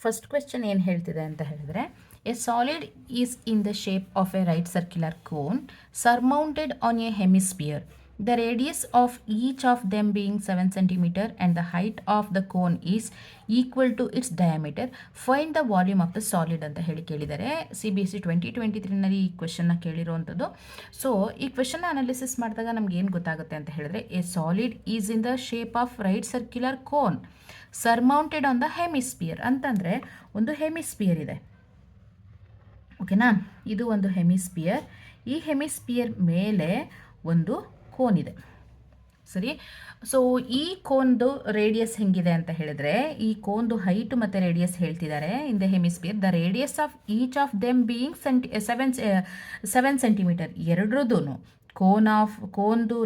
First question ಏನು ಹೇಳ್ತಿದೆ ಅಂತ ಹೇಳಿದ್ರೆ, a solid is in the shape of a right circular cone surmounted on a hemisphere. The radius of each of them being 7 cm and the height of the cone is equal to its diameter. Find the volume of the solid ಅಂತ ಹೇಳಿ ಕೇಳಿದ್ದಾರೆ. CBSE 2023ನಲ್ಲಿ ಈ ಕ್ವೆಶನ್ನ ಕೇಳಿರುವಂಥದ್ದು. So ಈ ಕ್ವೆಶನ್ನ analysis ಮಾಡಿದಾಗ ನಮ್ಗೆ ಏನು ಗೊತ್ತಾಗುತ್ತೆ ಅಂತ ಹೇಳಿದ್ರೆ, a solid is in the shape of right circular cone surmounted on the hemisphere ಅಂತಂದರೆ ಒಂದು ಹೆಮಿಸ್ಪಿಯರ್ ಇದೆ. ಓಕೆನಾ, ಇದು ಒಂದು ಹೆಮಿಸ್ಪಿಯರ್. ಈ ಹೆಮಿಸ್ಪಿಯರ್ ಮೇಲೆ ಒಂದು ಕೋನ್ ಇದೆ. ಸರಿ, ಸೊ ಈ ಕೋನ್ದು ರೇಡಿಯಸ್ ಹೆಂಗಿದೆ ಅಂತ ಹೇಳಿದ್ರೆ, ಈ ಕೋನ್ದು ಹೈಟ್ ಮತ್ತು ರೇಡಿಯಸ್ ಹೇಳ್ತಿದ್ದಾರೆ. In the hemisphere the radius of each of them being 7 centimetre. ಎರಡರದ್ದು ಕೋನ್ದು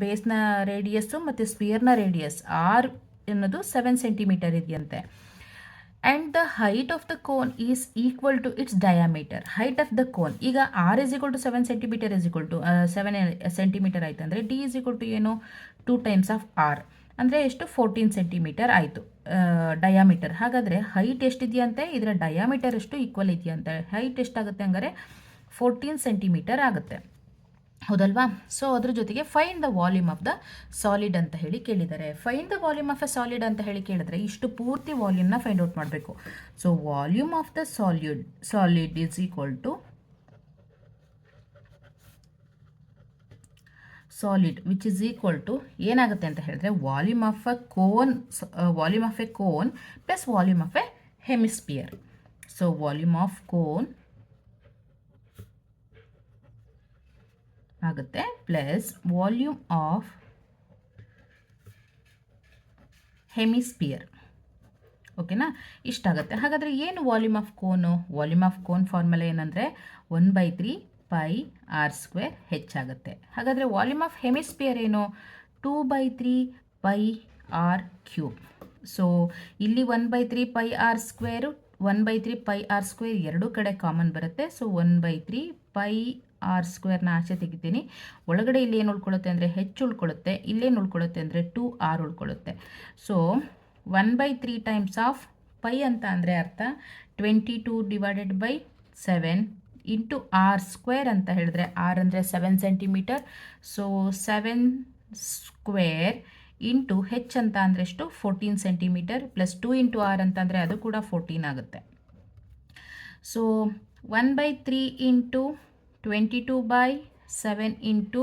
ಬೇಸ್ನ ರೇಡಿಯಸ್ಸು ಮತ್ತು ಸ್ಪಿಯರ್ನ ರೇಡಿಯಸ್ ಆರ್ ಅನ್ನೋದು 7 ಸೆಂಟಿಮೀಟರ್ ಇದೆಯಂತೆ. And the height of the cone is equal to its diameter. Height of the cone ಈಗ r is equal to 7 centimetre is equal to 7 centimetre ಆಯಿತು ಅಂದರೆ ಡಿ ಇಸ್ ಈಕ್ವಲ್ ಟು ಏನು 2 times of R ಅಂದರೆ ಎಷ್ಟು 14 centimetre ಆಯಿತು diameter. ಹಾಗಾದರೆ height ಎಷ್ಟಿದೆಯಂತೆ, ಇದರ diameter ಎಷ್ಟು ಈಕ್ವಲ್ ಇದೆಯಂತೆ. ಹೈಟ್ ಎಷ್ಟಾಗುತ್ತೆ ಹಂಗಾರೆ 14 ಸೆಂಟಿಮೀಟರ್ ಆಗುತ್ತೆ, ಹೌದಲ್ವಾ. ಸೊ ಅದ್ರ ಜೊತೆಗೆ find the volume of the solid ಅಂತ ಹೇಳಿ ಕೇಳಿದ್ದಾರೆ. Find the volume of a solid ಅಂತ ಹೇಳಿ ಕೇಳಿದ್ರೆ ಇಷ್ಟು ಪೂರ್ತಿ ವಾಲ್ಯೂಮ್ನ ಫೈಂಡ್ ಔಟ್ ಮಾಡಬೇಕು. So volume of the solid is equal to solid which is equal to ಏನಾಗುತ್ತೆ ಅಂತ ಹೇಳಿದ್ರೆ volume of a cone plus volume of a hemisphere. So volume of cone ಆಗುತ್ತೆ ಪ್ಲಸ್ ವಾಲ್ಯೂಮ್ ಆಫ್ ಹೆಮಿಸ್ಪಿಯರ್. ಓಕೆನಾ, ಇಷ್ಟಾಗುತ್ತೆ. ಹಾಗಾದರೆ ಏನು volume of cone? Volume of cone formula ಏನಂದರೆ 1/3 πr² ಹೆಚ್ಚಾಗುತ್ತೆ. ಹಾಗಾದರೆ ವಾಲ್ಯೂಮ್ ಆಫ್ ಹೆಮಿಸ್ಪಿಯರ್ ಏನು? 2/3 πr³. ಸೊ ಇಲ್ಲಿ 1/3 πr², 1/3 πr² ಎರಡೂ ಕಡೆ ಕಾಮನ್ ಬರುತ್ತೆ. ಸೊ 1/3 πr² ಆಚೆ ತೆಗಿತೀನಿ. ಒಳಗಡೆ ಇಲ್ಲಿ ಏನು ಉಳ್ಕೊಳ್ಳುತ್ತೆ ಅಂದರೆ ಹೆಚ್ಚು ಉಳ್ಕೊಳ್ಳುತ್ತೆ, ಇಲ್ಲೇನು ಉಳ್ಕೊಳ್ಳುತ್ತೆ ಅಂದರೆ 2r ಉಳ್ಕೊಳ್ಳುತ್ತೆ. ಸೊ 1/3 ಟೈಮ್ಸ್ ಆಫ್ ಪೈ ಅಂತ ಅಂದರೆ ಅರ್ಥ 22 / 7 ಇಂಟು r² ಅಂತ ಹೇಳಿದ್ರೆ r ಅಂದರೆ 7 ಸೆಂಟಿಮೀಟರ್. ಸೊ 7² ಇಂಟು ಹೆಚ್ ಅಂತ ಅಂದರೆ ಎಷ್ಟು 14 ಸೆಂಟಿಮೀಟರ್ ಪ್ಲಸ್ 2 ಇಂಟು r ಅಂತಂದರೆ ಅದು ಕೂಡ 14 ಆಗುತ್ತೆ. ಸೊ 1/3 ಇಂಟು 22/7 ಇಂಟು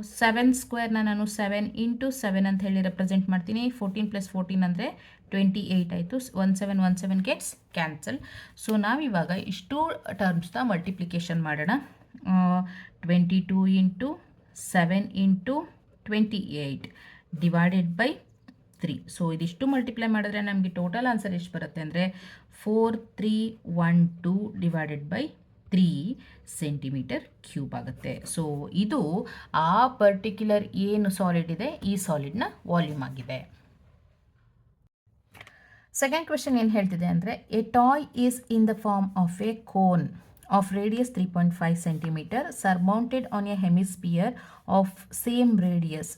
7² ನಾನು 7 ಇಂಟು 7 ಅಂತ ಹೇಳಿ ರೆಪ್ರೆಸೆಂಟ್ ಮಾಡ್ತೀನಿ. 14 + 14 ಅಂದರೆ 28 ಆಯಿತು. 17 ಗೆಟ್ಸ್ ಕ್ಯಾನ್ಸಲ್. ಸೊ ನಾವಿವಾಗ ಇಷ್ಟು ಟರ್ಮ್ಸ್ನ ಮಲ್ಟಿಪ್ಲಿಕೇಶನ್ ಮಾಡೋಣ. 22 into 7 into 28 divided by 3. So ಇದಿಷ್ಟು ಮಲ್ಟಿಪ್ಲೈ ಮಾಡಿದ್ರೆ ನಮಗೆ ಟೋಟಲ್ ಆನ್ಸರ್ ಎಷ್ಟು ಬರುತ್ತೆ ಅಂದರೆ 4312 ಡಿವೈಡೆಡ್ ಬೈ 3 ಸೆಂಟಿಮೀಟರ್ ಕ್ಯೂಬ್ ಆಗುತ್ತೆ. ಸೊ ಇದು ಆ ಪರ್ಟಿಕ್ಯುಲರ್ ಏನು ಸಾಲಿಡ್ ಇದೆ ಈ ಸಾಲಿಡ್ನ ವಾಲ್ಯೂಮ್ ಆಗಿದೆ. ಸೆಕೆಂಡ್ ಕ್ವೆಶನ್ ಏನು ಹೇಳ್ತಿದೆ ಅಂದರೆ, a toy is in the form of a cone of radius 3.5 centimetre surmounted on a hemisphere of same radius.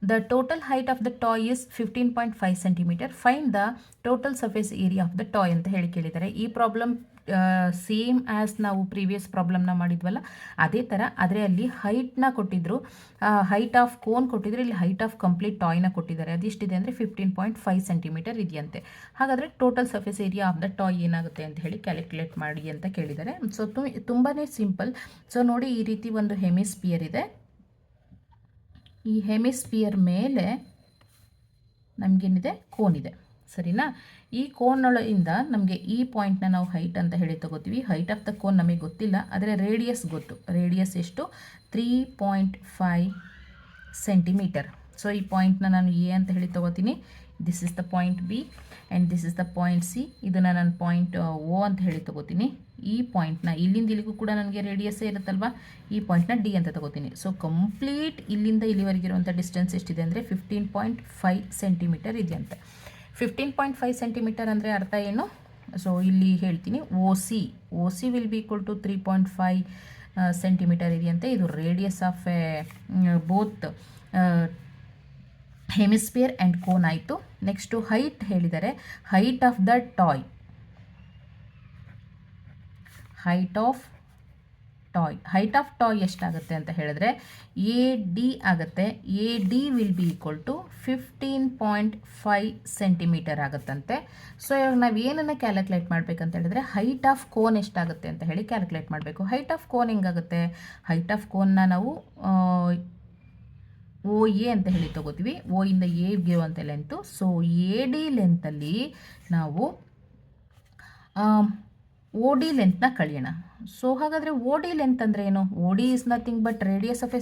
The total height of the toy is 15.5 centimeter. Find the total surface area of the toy ಅಂತ ಹೇಳಿ ಕೇಳಿದ್ದಾರೆ. ಈ problem same as ನಾವು previous ಪ್ರಾಬ್ಲಮ್ನ ಮಾಡಿದ್ವಲ್ಲ ಅದೇ ಥರ, ಆದರೆ ಅಲ್ಲಿ ಹೈಟ್ನ ಕೊಟ್ಟಿದ್ರು, ಹೈಟ್ ಆಫ್ ಕೋನ್ ಕೊಟ್ಟಿದ್ರು, ಇಲ್ಲಿ ಹೈಟ್ ಆಫ್ ಕಂಪ್ಲೀಟ್ ಟಾಯ್ನ ಕೊಟ್ಟಿದ್ದಾರೆ. ಅದೆಷ್ಟಿದೆ ಅಂದರೆ 15.5 ಸೆಂಟಿಮೀಟರ್ ಇದೆಯಂತೆ. ಹಾಗಾದರೆ total surface area of the toy ಏನಾಗುತ್ತೆ ಅಂತ ಹೇಳಿ ಕ್ಯಾಲ್ಕುಲೇಟ್ ಮಾಡಿ ಅಂತ ಕೇಳಿದ್ದಾರೆ. ಸೊ ತುಂಬಾ ಸಿಂಪಲ್. ಸೊ ನೋಡಿ, ಈ ರೀತಿ ಒಂದು ಹೆಮಿಸ್ಪಿಯರ್ ಇದೆ. ಈ ಹೆಮಿಸ್ಪಿಯರ್ ಮೇಲೆ ನಮಗೇನಿದೆ ಕೋನ್ ಇದೆ, ಸರಿನಾ. ಈ ಕೋನ್ನೊಳಗಿಂದ ನಮಗೆ ಈ ಪಾಯಿಂಟ್ನ ನಾವು ಹೈಟ್ ಅಂತ ಹೇಳಿ ತಗೋತೀವಿ. ಹೈಟ್ ಆಫ್ ದ ಕೋನ್ ನಮಗೆ ಗೊತ್ತಿಲ್ಲ, ಆದರೆ ರೇಡಿಯಸ್ ಗೊತ್ತು. ರೇಡಿಯಸ್ ಎಷ್ಟು 3.5 ಸೆಂಟಿಮೀಟರ್. ಸೊ ಈ ಪಾಯಿಂಟ್ನ ನಾನು ಎ ಅಂತ ಹೇಳಿ ತಗೋತೀನಿ. This is the point B and this is the point C. ಇದನ್ನು ನಾನು ಪಾಯಿಂಟ್ ಓ ಅಂತ ಹೇಳಿ ತಗೋತೀನಿ. ಈ ಪಾಯಿಂಟ್ನ ಇಲ್ಲಿಂದ ಇಲ್ಲಿಗೂ ಕೂಡ ನನಗೆ ರೇಡಿಯಸ್ಸೇ ಇರುತ್ತಲ್ವ, ಈ ಪಾಯಿಂಟ್ನ ಡಿ ಅಂತ ತಗೋತೀನಿ. ಸೊ ಕಂಪ್ಲೀಟ್ ಇಲ್ಲಿಂದ ಇಲ್ಲಿವರೆಗಿರುವಂಥ ಡಿಸ್ಟೆನ್ಸ್ ಎಷ್ಟಿದೆ ಅಂದರೆ 15.5 ಸೆಂಟಿಮೀಟರ್ ಇದೆಯಂತೆ. 15.5 ಸೆಂಟಿಮೀಟರ್ ಅಂದರೆ ಅರ್ಥ ಏನು? ಸೊ ಇಲ್ಲಿ ಹೇಳ್ತೀನಿ, O C will be equal to 3.5 centimetre ಇದೆಯಂತೆ. ಇದು radius of both hemisphere and cone ಆಯಿತು. ನೆಕ್ಸ್ಟು ಹೈಟ್ ಹೇಳಿದರೆ, height of the toy, height of toy ಎಷ್ಟಾಗುತ್ತೆ ಅಂತ ಹೇಳಿದ್ರೆ ಎ ಡಿ ಆಗುತ್ತೆ. A D will be equal to 15.5 centimetre ಆಗುತ್ತಂತೆ. So ಇವಾಗ ನಾವು ಏನನ್ನು ಕ್ಯಾಲ್ಕುಲೇಟ್ ಮಾಡಬೇಕಂತ ಹೇಳಿದ್ರೆ ಹೈಟ್ ಆಫ್ ಕೋನ್ ಎಷ್ಟಾಗುತ್ತೆ ಅಂತ ಹೇಳಿ ಕ್ಯಾಲ್ಕುಲೇಟ್ ಮಾಡಬೇಕು. ಹೈಟ್ ಆಫ್ ಕೋನ್ ಹೆಂಗಾಗುತ್ತೆ, ಹೈಟ್ ಆಫ್ ಕೋನ್ನ ನಾವು ಓ ಎ ಅಂತ ಹೇಳಿ ತಗೋತೀವಿ. ಓ ಇಂದ ಎಗೆ ಅಂತ ಲೆಂತು. ಸೊ ಎ ಡಿ ಲೆಂತಲ್ಲಿ ನಾವು ಓ ಡಿ ಲೆಂತ್ನ ಕಳೆಯೋಣ. ಸೊ ಹಾಗಾದರೆ ಓ ಡಿ ಲೆಂತ್ ಅಂದರೆ ಏನು? O D is nothing but radius of a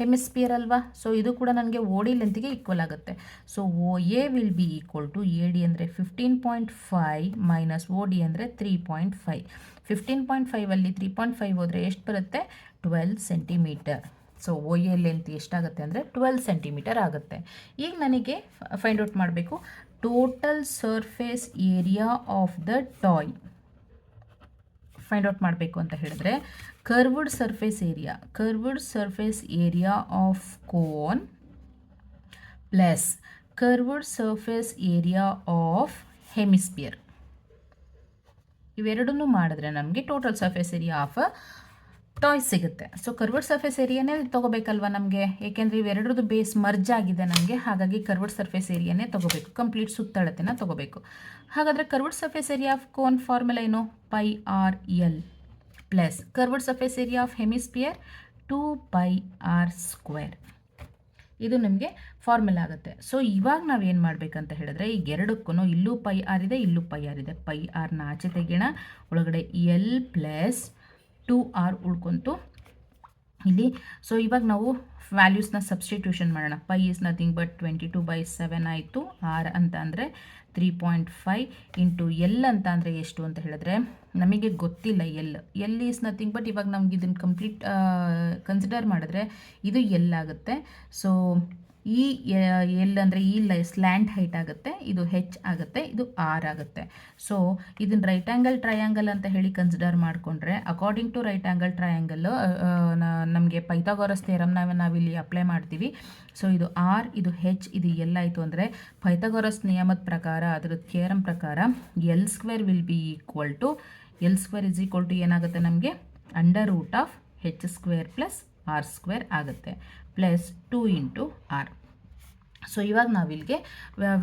hemisphere ಅಲ್ವಾ. ಸೊ ಇದು ಕೂಡ ನನಗೆ ಓ ಡಿ ಲೆಂತ್ಗೆ ಈಕ್ವಲ್ ಆಗುತ್ತೆ. So O A will be equal to A D ಅಂದರೆ 15.5 ಮೈನಸ್ ಓ ಡಿ ಅಂದರೆ 3.5. 15.5ಅಲ್ಲಿ 3.5 ಹೋದರೆ ಎಷ್ಟು ಬರುತ್ತೆ? 12 centimetre. So O A length ಎಷ್ಟಾಗುತ್ತೆ ಅಂದರೆ 12 ಸೆಂಟಿಮೀಟರ್ ಆಗುತ್ತೆ. ಈಗ ನನಗೆ ಫೈಂಡ್ ಔಟ್ ಮಾಡಬೇಕು total surface area of the toy. Find out ಮಾಡಬೇಕು ಅಂತ ಹೇಳಿದ್ರೆ curved surface area of cone plus curved surface area of hemisphere, ಇವೆರಡನ್ನೂ ಮಾಡಿದ್ರೆ ನಮಗೆ total surface area of toy ಸಿಗುತ್ತೆ. ಸೊ ಕರ್ವ್ಡ್ ಸರ್ಫೇಸ್ ಏರಿಯಾನೇ ತೊಗೋಬೇಕಲ್ವ ನಮಗೆ, ಏಕೆಂದರೆ ಇವೆರಡರದ್ದು ಬೇಸ್ ಮರ್ಜ್ ಆಗಿದೆ ನಮಗೆ. ಹಾಗಾಗಿ ಕರ್ವ್ಡ್ ಸರ್ಫೇಸ್ ಏರಿಯಾನೇ ತೊಗೋಬೇಕು, ಕಂಪ್ಲೀಟ್ ಸುತ್ತಳತೆನ ತೊಗೋಬೇಕು. ಹಾಗಾದರೆ curved surface area of cone formula ಏನು? Pi r L plus curved surface area of hemisphere 2 pi r square. ಇದು ನಮಗೆ ಫಾರ್ಮುಲಾ ಆಗುತ್ತೆ. ಸೊ ಇವಾಗ ನಾವೇನು ಮಾಡಬೇಕಂತ ಹೇಳಿದ್ರೆ ಈಗ ಎರಡಕ್ಕೂ ಇಲ್ಲೂ ಪೈ ಆರ್ ಇದೆ, ಇಲ್ಲೂ ಪೈ ಆರ್ ಇದೆ. ಪೈ ಆರ್ನ ಆಚೆ ತೆಗೆಯೋಣ, ಒಳಗಡೆ ಎಲ್ ಪ್ಲಸ್ 2r ಉಳ್ಕೊಂತು ಇಲ್ಲಿ. ಸೊ ಇವಾಗ ನಾವು ವ್ಯಾಲ್ಯೂಸ್ನ ಸಬ್ಸ್ಟಿಟ್ಯೂಷನ್ ಮಾಡೋಣ. ಪೈ ಈಸ್ ನಥಿಂಗ್ ಬಟ್ 22/7 ಆಯಿತು. ಆರ್ ಅಂತ ಅಂದರೆ 3.5 ಇಂಟು ಎಲ್ ಅಂತ ಅಂದರೆ ಎಷ್ಟು ಅಂತ ಹೇಳಿದ್ರೆ ನಮಗೆ ಗೊತ್ತಿಲ್ಲ. ಎಲ್ ಈಸ್ ನಥಿಂಗ್ ಬಟ್ ಇವಾಗ ನಮ್ಗೆ ಇದನ್ನು ಕಂಪ್ಲೀಟ್ ಕನ್ಸಿಡರ್ ಮಾಡಿದ್ರೆ ಇದು ಎಲ್ ಆಗುತ್ತೆ. ಸೊ ಈ ಎಲ್ ಅಂದರೆ ಈ ಸ್ಲ್ಯಾಂಟ್ ಹೈಟ್ ಆಗುತ್ತೆ, ಇದು ಹೆಚ್ ಆಗುತ್ತೆ, ಇದು ಆರ್ ಆಗುತ್ತೆ. ಸೊ ಇದನ್ನು ರೈಟ್ ಆ್ಯಂಗಲ್ ಟ್ರಯಾಂಗಲ್ ಅಂತ ಹೇಳಿ ಕನ್ಸಿಡರ್ ಮಾಡಿಕೊಂಡ್ರೆ according to right angle triangle ನಮಗೆ ಪೈಥಾಗೋರಸ್ ಥಿಯರಮ್ನ ನಾವಿಲ್ಲಿ ಅಪ್ಲೈ ಮಾಡ್ತೀವಿ. ಸೊ ಇದು ಆರ್, ಇದು ಹೆಚ್, ಇದು ಎಲ್ ಆಯಿತು ಅಂದರೆ ಪೈಥಾಗೋರಸ್ ನಿಯಮದ ಪ್ರಕಾರ, ಅದರ ಥಿಯರಮ್ ಪ್ರಕಾರ L square will be equal to ಏನಾಗುತ್ತೆ ನಮಗೆ under root of H square plus R square ಆಗುತ್ತೆ ಪ್ಲಸ್ 2 ಇಂಟು ಆರ್. ಸೊ ಇವಾಗ ನಾವಿಲ್ಲಿಗೆ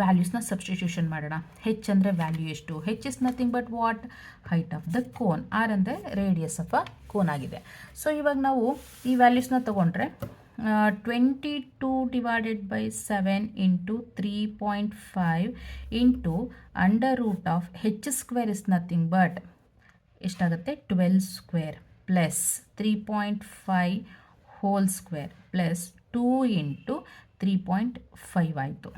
ವ್ಯಾಲ್ಯೂಸ್ನ ಸಬ್ಸ್ಟಿಟ್ಯೂಷನ್ ಮಾಡೋಣ. ಹೆಚ್ ಅಂದರೆ ವ್ಯಾಲ್ಯೂ ಎಷ್ಟು? H is nothing but what? Height of the cone. R ಅಂದರೆ ರೇಡಿಯಸ್ ಆಫ್ ಅ ಕೋನ್ ಆಗಿದೆ. ಸೊ ಇವಾಗ ನಾವು ಈ ವ್ಯಾಲ್ಯೂಸ್ನ ತೊಗೊಂಡ್ರೆ 22/7 into 3.5 into under root of H square is nothing but ಎಷ್ಟಾಗುತ್ತೆ? 12 square plus 3.5 whole square plus 2 into 3.5 ಆಯಿತು.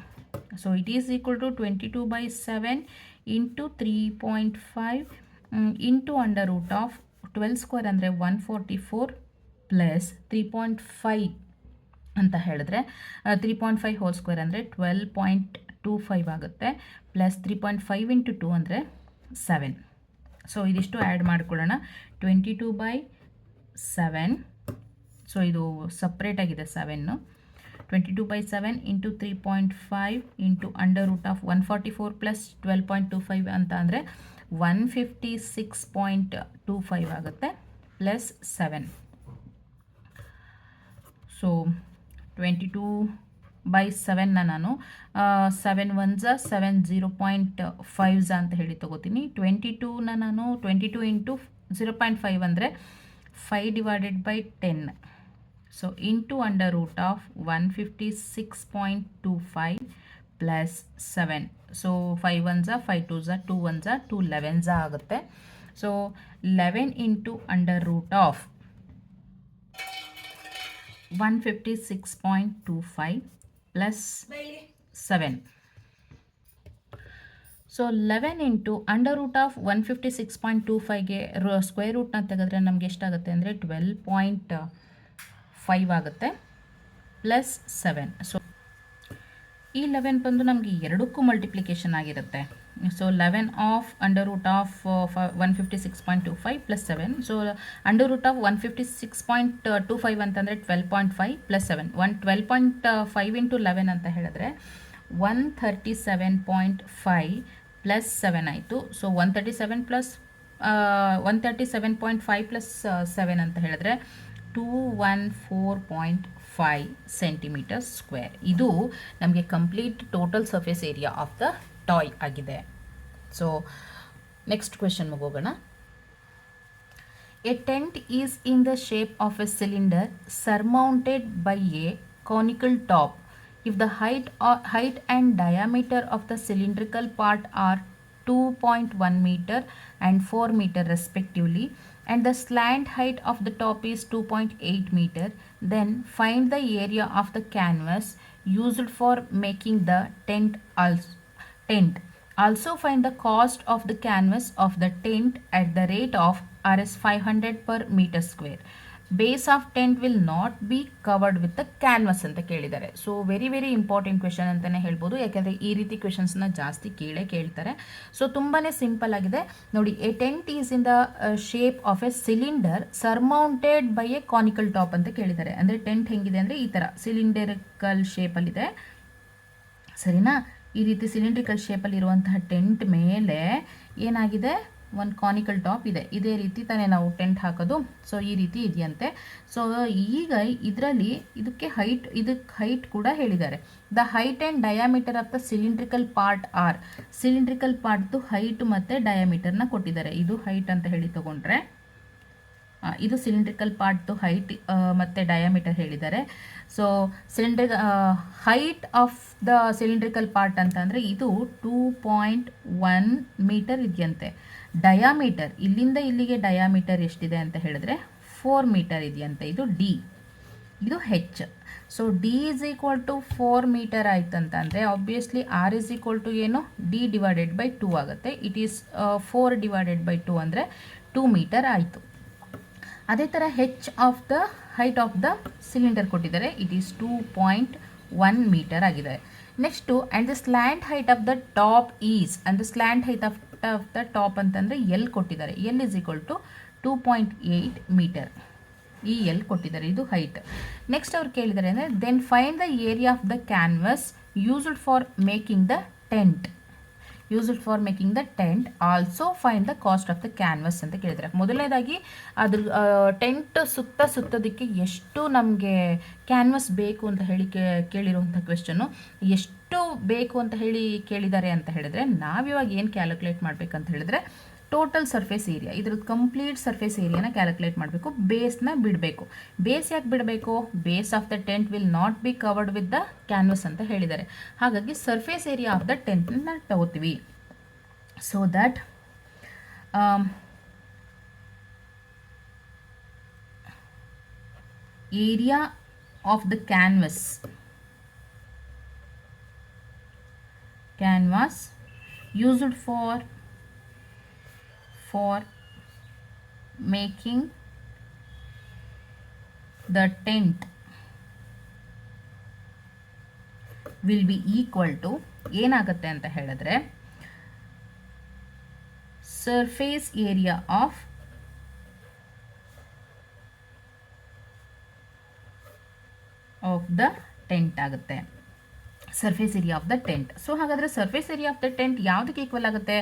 So it is equal to 22/7 into 3.5 into under root of 12 square ಅಂದರೆ 144 plus 3.5 ಅಂತ ಹೇಳಿದ್ರೆ 3.5 ಹೋಲ್ ಸ್ಕ್ವೇರ್ ಅಂದರೆ 12.25 ಆಗುತ್ತೆ ಪ್ಲಸ್ 3.5 ಇಂಟು 2 ಅಂದರೆ 7. So ಇದಿಷ್ಟು add ಮಾಡ್ಕೊಳ್ಳೋಣ. 22/7. ಸೊ ಇದು ಸಪ್ರೇಟಾಗಿದೆ 7. 22/7 into 3.5 into under root of 144 plus 12.25 ಅಂತ ಅಂದರೆ 156.25 ಆಗುತ್ತೆ ಪ್ಲಸ್ 7. ಸೊ 22/7ನ ನಾನು 7 1s 7 0.5s ಅಂತ ಹೇಳಿ ತೊಗೋತೀನಿ. 22ನ ನಾನು 22 ಇಂಟು 0.5 ಅಂದರೆ 5/10. So into under root of 156.25 plus 7. So 5 1s 5 2s 2 1s 2 11s ಆಗುತ್ತೆ. So 11 into under root of 156.25 plus 7. So 11 into under root of 156.25ಗೆ ಸ್ಕ್ವೇರ್ ರೂಟ್ನ ತೆಗೆದ್ರೆ ನಮಗೆ ಎಷ್ಟಾಗುತ್ತೆ ಅಂದರೆ 12.5 ಆಗುತ್ತೆ ಪ್ಲಸ್ 7. ಸೊ ಈ 11 ಬಂದು ನಮಗೆ ಎರಡಕ್ಕೂ ಮಲ್ಟಿಪ್ಲಿಕೇಶನ್ ಆಗಿರುತ್ತೆ. So 11 of under root of 156.25 plus 7. So under root of 156.25 ಅಂತಂದರೆ 12.5 plus 7. 12.5 into 11 ಅಂತ ಹೇಳಿದ್ರೆ 137.5 plus 7 ಆಯಿತು. ಸೊ 137.5 plus 7 ಅಂತ ಹೇಳಿದ್ರೆ 214.5 ಸೆಂಟಿಮೀಟರ್ ಸ್ಕ್ವೇರ್. ಇದು ನಮಗೆ complete total surface area of the toy ಆಗಿದೆ. ಸೊ ನೆಕ್ಸ್ಟ್ ಕ್ವೆಶನ್ ಹೋಗೋಣ. A tent is in the shape of a cylinder surmounted by a conical top if the height and diameter of the cylindrical part are 2.1 meter and 4 meter respectively, and the slant height of the top is 2.8 meter, then find the area of the canvas used for making the tent. Also find the cost of the canvas of the tent at the rate of Rs 500 per meter square. Base of tent will not be covered with the canvas ಅಂತ ಕೇಳಿದ್ದಾರೆ. So very important question ಅಂತಲೇ ಹೇಳ್ಬೋದು, ಯಾಕೆಂದರೆ ಈ ರೀತಿ ಕ್ವೆಶನ್ಸ್ನ ಜಾಸ್ತಿ ಕೇಳ್ತಾರೆ. So ತುಂಬಾ ಸಿಂಪಲ್ ಆಗಿದೆ ನೋಡಿ. A tent is in the shape of a cylinder surmounted by a conical top ಅಂತ ಕೇಳಿದ್ದಾರೆ. ಅಂದರೆ ಟೆಂಟ್ ಹೆಂಗಿದೆ ಅಂದರೆ ಈ ಥರ ಸಿಲಿಂಡರಿಕಲ್ ಶೇಪಲ್ಲಿದೆ, ಸರಿನಾ? ಈ ರೀತಿ ಸಿಲಿಂಡ್ರಿಕಲ್ ಶೇಪಲ್ಲಿ ಇರುವಂತಹ ಟೆಂಟ್ ಮೇಲೆ ಏನಾಗಿದೆ, ಒಂದು ಕಾನಿಕಲ್ ಟಾಪ್ ಇದೆ. ಇದೇ ರೀತಿ ತಾನೇ ನಾವು ಟೆಂಟ್ ಹಾಕೋದು. ಸೊ ಈ ರೀತಿ ಇದೆಯಂತೆ. ಸೊ ಈಗ ಇದರಲ್ಲಿ ಇದಕ್ಕೆ ಹೈಟ್ ಕೂಡ ಹೇಳಿದ್ದಾರೆ. The height and diameter of the cylindrical part are. Cylindrical ಪಾರ್ಟ್ದು ಹೈಟ್ ಮತ್ತು ಡಯಾಮೀಟರ್ನ ಕೊಟ್ಟಿದ್ದಾರೆ. ಇದು ಹೈಟ್ ಅಂತ ಹೇಳಿ ತಗೊಂಡ್ರೆ ಇದು ಸಿಲಿಂಡ್ರಿಕಲ್ ಪಾರ್ಟ್ದು ಹೈಟ್ ಮತ್ತು ಡಯಾಮೀಟರ್ ಹೇಳಿದ್ದಾರೆ. So height of the cylindrical part ಅಂತಂದರೆ ಇದು 2.1 ಮೀಟರ್ ಇದೆಯಂತೆ. ಡಯಾಮೀಟರ್ ಇಲ್ಲಿಂದ ಇಲ್ಲಿಗೆ ಡಯಾಮೀಟರ್ ಎಷ್ಟಿದೆ ಅಂತ ಹೇಳಿದ್ರೆ 4 ಮೀಟರ್ ಇದೆಯಂತೆ. ಇದು ಡಿ, ಇದು H. So D is equal to 4 metre ಆಯ್ತಂತಂದರೆ obviously r is equal to ಏನು, ಡಿ ಡಿವೈಡೆಡ್ ಬೈ 2 ಆಗುತ್ತೆ. ಇಟ್ ಈಸ್ 4 ಡಿವೈಡೆಡ್ ಬೈ 2 ಅಂದರೆ 2 ಮೀಟರ್ ಆಯಿತು. ಅದೇ ಥರ H of the height of the cylinder ಕೊಟ್ಟಿದ್ದಾರೆ. ಇಟ್ ಈಸ್ 2.1 ಮೀಟರ್ ಆಗಿದೆ. Next and the slant height of the top is, and the slant height of the top ಅಂತಂದರೆ L ಕೊಟ್ಟಿದ್ದಾರೆ. L is equal to 2.8 metre. ಈ L ಕೊಟ್ಟಿದ್ದಾರೆ, ಇದು height. Next ಅವ್ರು ಕೇಳಿದ್ದಾರೆ ಅಂದರೆ then find the area of the canvas used for making the tent. Also find the cost of the canvass ಅಂತ ಕೇಳಿದ್ದಾರೆ. ಮೊದಲನೇದಾಗಿ ಅದ್ರ ಟೆಂಟ್ ಸುತ್ತೋದಕ್ಕೆ ಎಷ್ಟು ನಮಗೆ ಕ್ಯಾನ್ವಸ್ ಬೇಕು ಅಂತ ಹೇಳಿ ಕೇಳಿರುವಂಥ ಕ್ವೆಶ್ಚನ್ನು. ಎಷ್ಟು ಬೇಕು ಅಂತ ಹೇಳಿ ಕೇಳಿದ್ದಾರೆ ಅಂತ ಹೇಳಿದ್ರೆ ನಾವಿವಾಗ ಏನು ಕ್ಯಾಲ್ಕುಲೇಟ್ ಮಾಡಬೇಕಂತ ಹೇಳಿದ್ರೆ ಟೋಟಲ್ ಸರ್ಫೇಸ್ ಏರಿಯಾ, ಇದ್ರದ್ದು ಕಂಪ್ಲೀಟ್ ಸರ್ಫೇಸ್ ಏರಿಯಾನ ಕ್ಯಾಲ್ಕುಲೇಟ್ ಮಾಡಬೇಕು. ಬೇಸ್ನ ಬಿಡಬೇಕು. ಬೇಸ್ ಯಾಕೆ ಬಿಡಬೇಕು? Base of the tent will not be covered with the canvass ಅಂತ ಹೇಳಿದ್ದಾರೆ. ಹಾಗಾಗಿ ಸರ್ಫೇಸ್ ಏರಿಯಾ ಆಫ್ ದ ಟೆಂಟ್ನ ತಗೋತೀವಿ. So that area of the canvass used for making the tent will be equal to ಏನಾಗುತ್ತೆ ಅಂತ ಹೇಳಿದ್ರೆ surface area of the tent ಆಗುತ್ತೆ. Surface area of the tent. So ಹಾಗಾದರೆ surface area of the tent ಯಾವುದಕ್ಕೆ equal ಆಗುತ್ತೆ?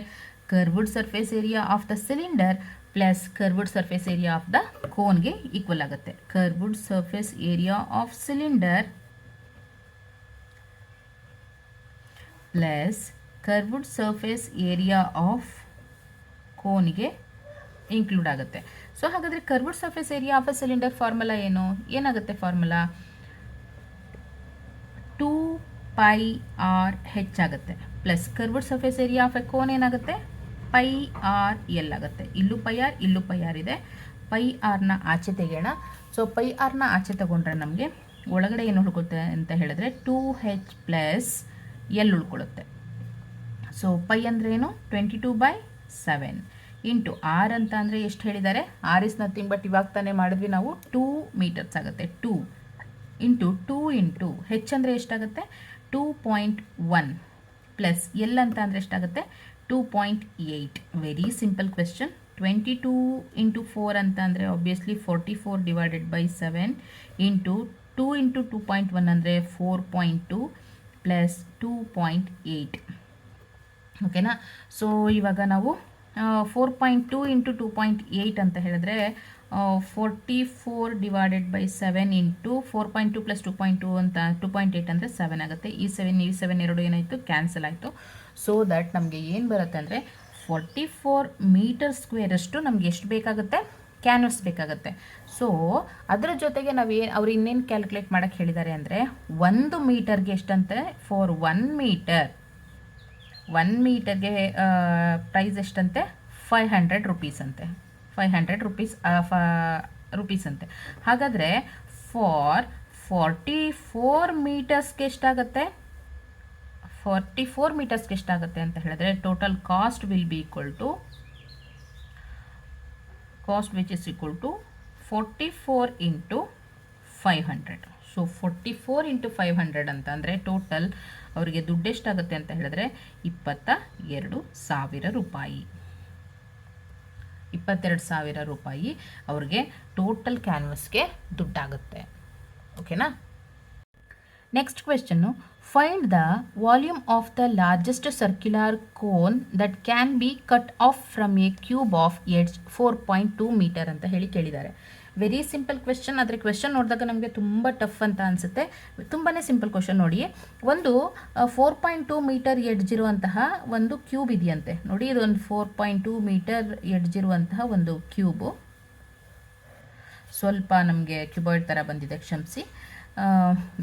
Curved surface area of the cylinder plus curved surface area of the ಕೋನ್ಗೆ equal ಆಗುತ್ತೆ. Curved surface area of cylinder plus curved surface area of ಕೋನ್ಗೆ include ಆಗುತ್ತೆ. So ಹಾಗಾದರೆ curved surface area of a cylinder formula ಏನಾಗುತ್ತೆ? Formula 2πr h ಆಗುತ್ತೆ. Plus curved surface area of a cone ಏನಾಗುತ್ತೆ? πr ಆಗುತ್ತೆ. ಇಲ್ಲೂ πr ಇಲ್ಲೂ πr ಇದೆ. πrನ ಆಚೆ ತೆಗೆಯೋಣ. ಸೊ πrನ ಆಚೆ ತಗೊಂಡ್ರೆ ನಮಗೆ ಒಳಗಡೆ ಏನು ಉಳ್ಕೊಳುತ್ತೆ ಅಂತ ಹೇಳಿದ್ರೆ 2h ಪ್ಲಸ್ ಎಲ್ ಉಳ್ಕೊಳ್ಳುತ್ತೆ. ಸೊ ಪೈ ಅಂದರೆ ಏನು? 22/7 ಇಂಟು ಆರ್ ಅಂತ ಅಂದರೆ ಎಷ್ಟು ಹೇಳಿದ್ದಾರೆ? ಆರ್ ಇಸ್ ನಥಿಂಗ್ ಬಟ್ ಇವಾಗ ತಾನೇ ಮಾಡಿದ್ವಿ ನಾವು 2 ಮೀಟರ್ಸ್ ಆಗುತ್ತೆ. 2 ಇಂಟು ಹೆಚ್ ಅಂದರೆ ಎಷ್ಟಾಗುತ್ತೆ? 2.1 ಪ್ಲಸ್ ಎಲ್ ಅಂತ ಅಂದರೆ ಎಷ್ಟಾಗುತ್ತೆ? 2.8. Very simple question. 22 ಇಂಟು 4 ಅಂತ ಅಂದರೆ obviously 44 divided by 7 into 2 into 2.1 ಅಂದರೆ 4.2 ಪ್ಲಸ್ 2.8. ಓಕೆನಾ. ಸೊ ಇವಾಗ ನಾವು 4.2 ಇಂಟು 2.8 ಅಂತ ಹೇಳಿದ್ರೆ 44 ಡಿವೈಡೆಡ್ ಬೈ 7 ಇಂಟು 4.2 ಪ್ಲಸ್ 2.2 ಅಂತ 2.8 ಅಂದರೆ 7 ಆಗುತ್ತೆ. ಈ 7 ಎರಡು ಏನಾಯಿತು, ಕ್ಯಾನ್ಸಲ್ ಆಯಿತು. ಸೊ ದಟ್ ನಮಗೆ ಏನು ಬರುತ್ತೆ ಅಂದರೆ 44 ಮೀಟರ್ ಸ್ಕ್ವೇರಷ್ಟು ನಮಗೆ ಎಷ್ಟು ಬೇಕಾಗುತ್ತೆ, ಕ್ಯಾನ್ವಸ್ ಬೇಕಾಗುತ್ತೆ. ಸೊ ಅದರ ಜೊತೆಗೆ ಅವ್ರು ಇನ್ನೇನು ಕ್ಯಾಲ್ಕುಲೇಟ್ ಮಾಡೋಕ್ಕೆ ಹೇಳಿದ್ದಾರೆ ಅಂದರೆ 1 ಮೀಟರ್ಗೆ ಎಷ್ಟಂತೆ, ಫಾರ್ 1 ಮೀಟರ್ಗೆ ಪ್ರೈಸ್ ಎಷ್ಟಂತೆ, 500 ರುಪೀಸ್ ಅಂತೆ. 500 ರುಪೀಸ್ ಅಂತೆ. ಹಾಗಾದರೆ ಫಾರ್ 44 ಮೀಟರ್ಸ್ಗೆ ಎಷ್ಟಾಗುತ್ತೆ, 44 ಮೀಟರ್ಸ್ಗೆ ಎಷ್ಟಾಗುತ್ತೆ ಅಂತ ಹೇಳಿದ್ರೆ total cost will be equal to which is equal to 44 into 500. So 44 into 500 ಅಂತ ಅಂದರೆ ಟೋಟಲ್ ಅವರಿಗೆ ದುಡ್ಡು ಎಷ್ಟಾಗುತ್ತೆ ಅಂತ ಹೇಳಿದ್ರೆ 22,000 ರೂಪಾಯಿ. 22,000 ರೂಪಾಯಿ ಅವ್ರಿಗೆ ಟೋಟಲ್ ಕ್ಯಾನ್ವಸ್ಗೆ ದುಡ್ಡಾಗುತ್ತೆ. ಓಕೆನಾ. Next question, find the volume of the largest circular cone that can be cut off from a cube of edge 4.2 metre ಅಂತ ಹೇಳಿ ಕೇಳಿದ್ದಾರೆ. Very simple question. ಆದರೆ ಕ್ವೆಶ್ಚನ್ ನೋಡಿದಾಗ ನಮಗೆ ತುಂಬ ಟಫ್ ಅಂತ ಅನಿಸುತ್ತೆ. ತುಂಬಾ ಸಿಂಪಲ್ ಕ್ವೆಶ್ಚನ್ ನೋಡಿ. ಒಂದು 4.2 ಮೀಟರ್ ಎಡ್ಜ್ ಇರುವಂತಹ ಒಂದು ಕ್ಯೂಬ್ ಇದೆಯಂತೆ. ನೋಡಿ, ಇದೊಂದು 4.2 ಮೀಟರ್ ಎಡ್ಜ್ ಇರುವಂತಹ ಒಂದು ಕ್ಯೂಬು. ಸ್ವಲ್ಪ ನಮಗೆ ಕ್ಯೂಬಾಯ್ಡ್ ಥರ ಬಂದಿದೆ, ಕ್ಷಮಿಸಿ.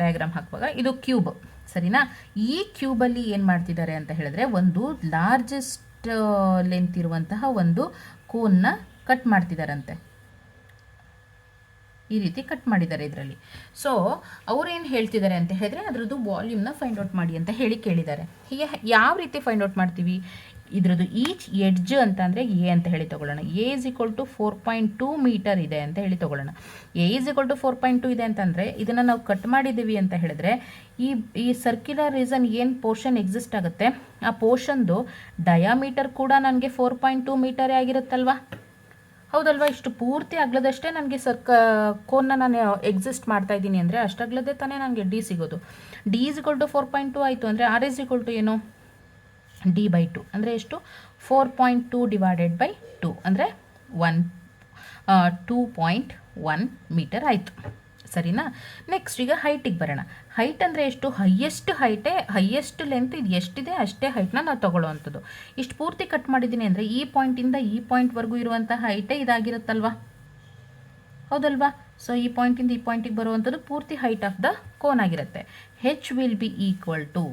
ಡಯಾಗ್ರಾಮ್ ಹಾಕುವಾಗ ಇದು ಕ್ಯೂಬ್, ಸರಿನಾ. ಈ ಕ್ಯೂಬಲ್ಲಿ ಏನು ಮಾಡ್ತಿದ್ದಾರೆ ಅಂತ ಹೇಳಿದ್ರೆ ಒಂದು ಲಾರ್ಜೆಸ್ಟ್ ಲೆಂತ್ ಇರುವಂತಹ ಒಂದು ಕೋನ್ನ ಕಟ್ ಮಾಡ್ತಿದ್ದಾರಂತೆ. ಈ ರೀತಿ ಕಟ್ ಮಾಡಿದ್ದಾರೆ ಇದರಲ್ಲಿ. ಸೊ ಅವ್ರೇನು ಹೇಳ್ತಿದ್ದಾರೆ ಅಂತ ಹೇಳಿದ್ರೆ ಅದರದ್ದು ವಾಲ್ಯೂಮ್ನ ಫೈಂಡ್ ಔಟ್ ಮಾಡಿ ಅಂತ ಹೇಳಿ ಕೇಳಿದ್ದಾರೆ. ಹೀಗೆ ಯಾವ ರೀತಿ ಫೈಂಡ್ ಔಟ್ ಮಾಡ್ತೀವಿ, ಇದರದ್ದು ಈಚ್ ಎಡ್ಜ್ ಅಂತ ಅಂದರೆ ಎ ಅಂತ ಹೇಳಿ ತೊಗೊಳ್ಳೋಣ. A is equal to 4.2 metre ಇದೆ ಅಂತ ಹೇಳಿ ತೊಗೊಳ್ಳೋಣ. ಎ ಇಸ್ ಈಕ್ವಲ್ ಟು 4.2 ಇದೆ ಅಂತಂದರೆ ಇದನ್ನು ನಾವು ಕಟ್ ಮಾಡಿದ್ದೀವಿ ಅಂತ ಹೇಳಿದ್ರೆ ಈ ಸರ್ಕ್ಯುಲರ್ ರೀಸನ್ ಏನು ಪೋರ್ಷನ್ ಎಕ್ಸಿಸ್ಟ್ ಆಗುತ್ತೆ, ಆ ಪೋರ್ಷನ್ದು ಡಯಾಮೀಟರ್ ಕೂಡ ನನಗೆ 4.2 ಮೀಟರೇ ಆಗಿರುತ್ತಲ್ವಾ, ಹೌದಲ್ವಾ. ಇಷ್ಟು ಪೂರ್ತಿ ಅಗ್ಲದಷ್ಟೇ ನನಗೆ ಕೋನ್ನ ನಾನು ಎಕ್ಸಿಸ್ಟ್ ಮಾಡ್ತಾ ಇದ್ದೀನಿ ಅಂದರೆ ಅಷ್ಟಾಗ್ಲದೇ ತಾನೇ ನನಗೆ ಡಿ ಸಿಗೋದು. ಡಿ ಇಸ್ ಈಕ್ವಲ್ ಟು 4.2 ಆಯಿತು ಅಂದರೆ ಆರ್ ಇಸ್ ಈಕ್ವಲ್ ಟು ಏನು, ಡಿ ಬೈ 2 ಅಂದರೆ ಎಷ್ಟು, 4.2 ಡಿವೈಡೆಡ್ ಬೈ 2 ಅಂದರೆ 2.1 ಮೀಟರ್ ಆಯಿತು, ಸರಿನಾ. ನೆಕ್ಸ್ಟ್ ಈಗ ಹೈಟಿಗೆ ಬರೋಣ. ಹೈಟ್ ಅಂದರೆ ಎಷ್ಟು, ಹೈಯೆಸ್ಟ್ ಲೆಂತ್ ಇದು ಎಷ್ಟಿದೆ ಅಷ್ಟೇ ಹೈಟ್ನ ನಾವು ತೊಗೊಳ್ಳೋವಂಥದ್ದು. ಇಷ್ಟು ಪೂರ್ತಿ ಕಟ್ ಮಾಡಿದ್ದೀನಿ ಅಂದರೆ ಈ ಪಾಯಿಂಟಿಂದ ಈ ಪಾಯಿಂಟ್ವರೆಗೂ ಇರುವಂಥ ಹೈಟೇ ಇದಾಗಿರುತ್ತಲ್ವಾ, ಹೌದಲ್ವಾ. ಸೊ ಈ ಪಾಯಿಂಟಿಂದ ಈ ಪಾಯಿಂಟಿಗೆ ಬರುವಂಥದ್ದು ಪೂರ್ತಿ ಹೈಟ್ ಆಫ್ ದ ಕೋನ್ ಆಗಿರುತ್ತೆ. ಹೆಚ್ ವಿಲ್ ಬಿ ಈಕ್ವಲ್ ಟು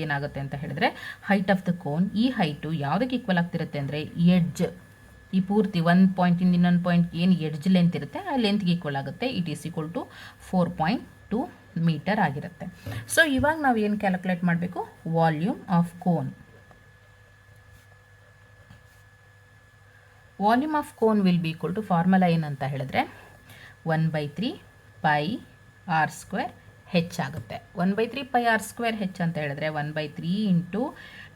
ಏನಾಗುತ್ತೆ ಅಂತ ಹೇಳಿದ್ರೆ ಹೈಟ್ ಆಫ್ ದ ಕೋನ್. ಈ ಹೈಟು ಯಾವುದಕ್ಕೆ ಈಕ್ವಲ್ ಆಗ್ತಿರುತ್ತೆ ಅಂದರೆ ಎಡ್ಜ್, ಈ ಪೂರ್ತಿ ಒಂದು ಪಾಯಿಂಟಿಂದ ಇನ್ನೊಂದು ಪಾಯಿಂಟ್ ಏನು ಎಡ್ಜ್ ಲೆಂತ್ ಇರುತ್ತೆ ಆ ಲೆಂತ್ಗೆ ಈಕ್ವಲ್ ಆಗುತ್ತೆ. It is equal to 4.2 metre ಆಗಿರುತ್ತೆ. ಸೊ ಇವಾಗ ನಾವು ಏನು ಕ್ಯಾಲ್ಕುಲೇಟ್ ಮಾಡಬೇಕು, volume of cone. Volume of cone will be equal to formula ಏನಂತ ಹೇಳಿದ್ರೆ 1/3 ಪೈ ಆರ್ ಸ್ಕ್ವೇರ್ ಹೆಚ್ ಆಗುತ್ತೆ. 1/3 ಪೈ ಆರ್ ಸ್ಕ್ವೇರ್ ಹೆಚ್ ಅಂತ ಹೇಳಿದ್ರೆ 1/3 ಇಂಟು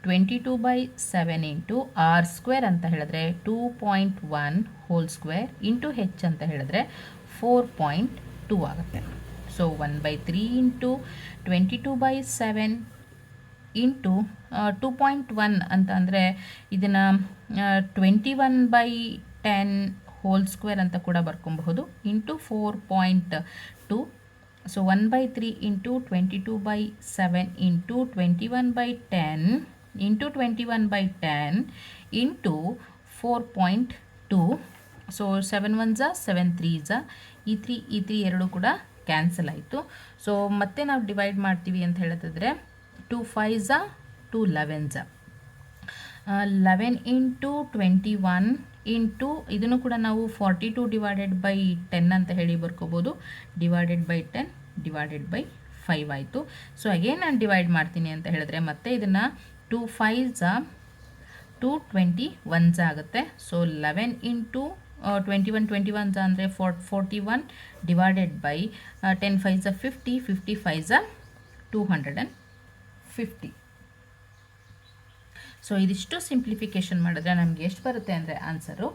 22/7 ಇಂಟು ಆರ್ ಸ್ಕ್ವೇರ್ ಅಂತ ಹೇಳಿದ್ರೆ 2.1 ಹೋಲ್ ಸ್ಕ್ವೇರ್ ಇಂಟು ಹೆಚ್ ಅಂತ ಹೇಳಿದ್ರೆ 4.2 ಆಗುತ್ತೆ. ಸೊ 1/3 ಇಂಟು 22/7 ಇಂಟು 2.1 ಅಂತ ಅಂದರೆ ಇದನ್ನು 21/10 ಹೋಲ್ ಸ್ಕ್ವೇರ್ ಅಂತ ಕೂಡ ಬರ್ಕೊಬಹುದು into 4.2. So 1/3 into 22/7 into 21/10 into 21/10 into 4.2. So 7 1s 7 3s, ಈ 3 ಎರಡು ಕೂಡ ಕ್ಯಾನ್ಸಲ್ ಆಯಿತು. ಸೊ ಮತ್ತೆ ನಾವು ಡಿವೈಡ್ ಮಾಡ್ತೀವಿ ಅಂತ ಹೇಳಿದ್ರೆ 2 5s 2 11s, 11 ಇಂಟು 21 ಇಂಟು ಇದನ್ನು ಕೂಡ ನಾವು 42 ಡಿವೈಡೆಡ್ ಬೈ 10 ಅಂತ ಹೇಳಿ ಬರ್ಕೋಬೋದು. ಡಿವೈಡೆಡ್ ಬೈ 10 ಡಿವೈಡೆಡ್ ಬೈ 5 ಆಯಿತು. ಸೊ ಅಗೇನ್ ನಾನು ಡಿವೈಡ್ ಮಾಡ್ತೀನಿ ಅಂತ ಹೇಳಿದ್ರೆ ಮತ್ತೆ ಇದನ್ನು 2 5s 2 21s ಆಗುತ್ತೆ. ಸೊ 11 ಇಂಟು 21 ಅಂದರೆ 41 divided by 10 5s 50, 50 5s 250. So ಇದಿಷ್ಟು ಸಿಂಪ್ಲಿಫಿಕೇಶನ್ ಮಾಡಿದ್ರೆ ನಮಗೆ ಎಷ್ಟು ಬರುತ್ತೆ ಅಂದರೆ answer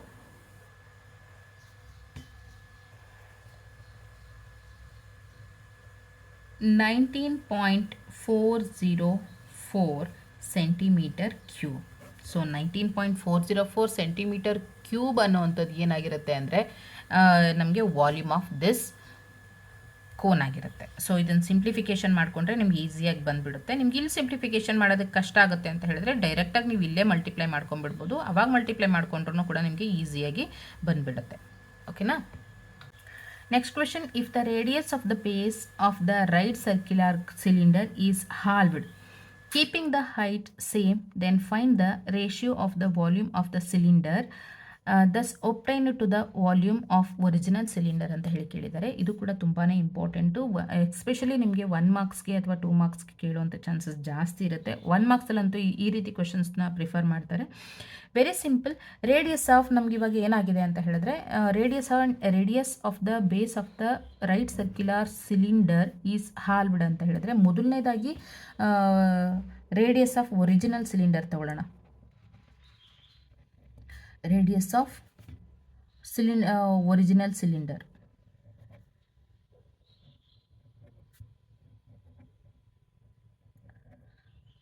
19.404 centimetre cube. So 19.404 centimetre cube ಅನ್ನೋವಂಥದ್ದು ಏನಾಗಿರುತ್ತೆ ಅಂದರೆ ನಮಗೆ ವಾಲ್ಯೂಮ್ ಆಫ್ ದಿಸ್ ಕೋನ್ ಆಗಿರುತ್ತೆ. ಸೊ ಇದನ್ನು ಸಿಂಪ್ಲಿಫಿಕೇಶನ್ ಮಾಡಿಕೊಂಡ್ರೆ ನಿಮ್ಗೆ ಈಸಿಯಾಗಿ ಬಂದುಬಿಡುತ್ತೆ. ನಿಮ್ಗೆ ಇಲ್ಲಿ ಸಿಂಪ್ಲಿಫಿಕೇಶನ್ ಮಾಡೋದಕ್ಕೆ ಕಷ್ಟ ಆಗುತ್ತೆ ಅಂತ ಹೇಳಿದ್ರೆ ಡೈರೆಕ್ಟಾಗಿ ನೀವು ಇಲ್ಲೇ ಮಲ್ಟಿಪ್ಲೈ ಮಾಡ್ಕೊಂಡ್ಬಿಡ್ಬೋದು. ಅವಾಗ ಮಲ್ಟಿಪ್ಲೈ ಮಾಡ್ಕೊಂಡ್ರೂ ಕೂಡ ನಿಮಗೆ ಈಸಿಯಾಗಿ ಬಂದುಬಿಡುತ್ತೆ. ಓಕೆನಾ? Next question, if the radius of the base of the right circular cylinder is halved, keeping the height same, then find the ratio of the volume of the cylinder thus obtained to the volume of original cylinder ಅಂತ ಹೇಳಿ ಕೇಳಿದ್ದಾರೆ. ಇದು ಕೂಡ ತುಂಬಾ important. Especially ನಿಮಗೆ 1 ಮಾರ್ಕ್ಸ್ಗೆ ಅಥವಾ 2 ಮಾರ್ಕ್ಸ್ಗೆ ಕೇಳುವಂಥ chances ಜಾಸ್ತಿ ಇರುತ್ತೆ. 1 ಮಾರ್ಕ್ಸಲ್ಲಂತೂ ಈ ರೀತಿ ಕ್ವೆಶನ್ಸ್ನ ಪ್ರಿಫರ್ ಮಾಡ್ತಾರೆ. Very simple. ರೇಡಿಯಸ್ ಆಫ್ ನಮ್ಗೆ ಇವಾಗ ಏನಾಗಿದೆ ಅಂತ ಹೇಳಿದ್ರೆ radius of the base of the right circular cylinder is halved ಅಂತ ಹೇಳಿದ್ರೆ ಮೊದಲನೇದಾಗಿ ರೇಡಿಯಸ್ ಆಫ್ ಒರಿಜಿನಲ್ ಸಿಲಿಂಡರ್ ತಗೊಳ್ಳೋಣ. Radius of original cylinder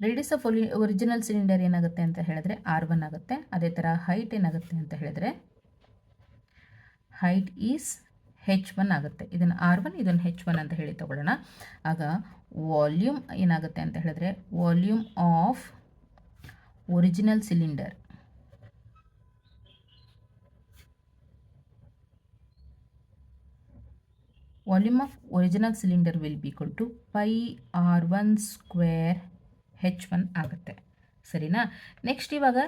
radius of original cylinder ಏನಾಗುತ್ತೆ ಅಂತ ಹೇಳಿದ್ರೆ R1 ಆಗುತ್ತೆ. ಅದೇ ಥರ ಹೈಟ್ ಏನಾಗುತ್ತೆ ಅಂತ ಹೇಳಿದ್ರೆ ಹೈಟ್ ಈಸ್ H1 ಆಗುತ್ತೆ. ಇದನ್ನು R1 ಇದನ್ನು H1 ಅಂತ ಹೇಳಿ ತಗೊಳ್ಳೋಣ. ಆಗ ವಾಲ್ಯೂಮ್ ಏನಾಗುತ್ತೆ ಅಂತ ಹೇಳಿದ್ರೆ volume of original cylinder will be equal to pi R1 square H1 ಆಗುತ್ತೆ. ಸರಿನಾ? ನೆಕ್ಸ್ಟ್ ಇವಾಗ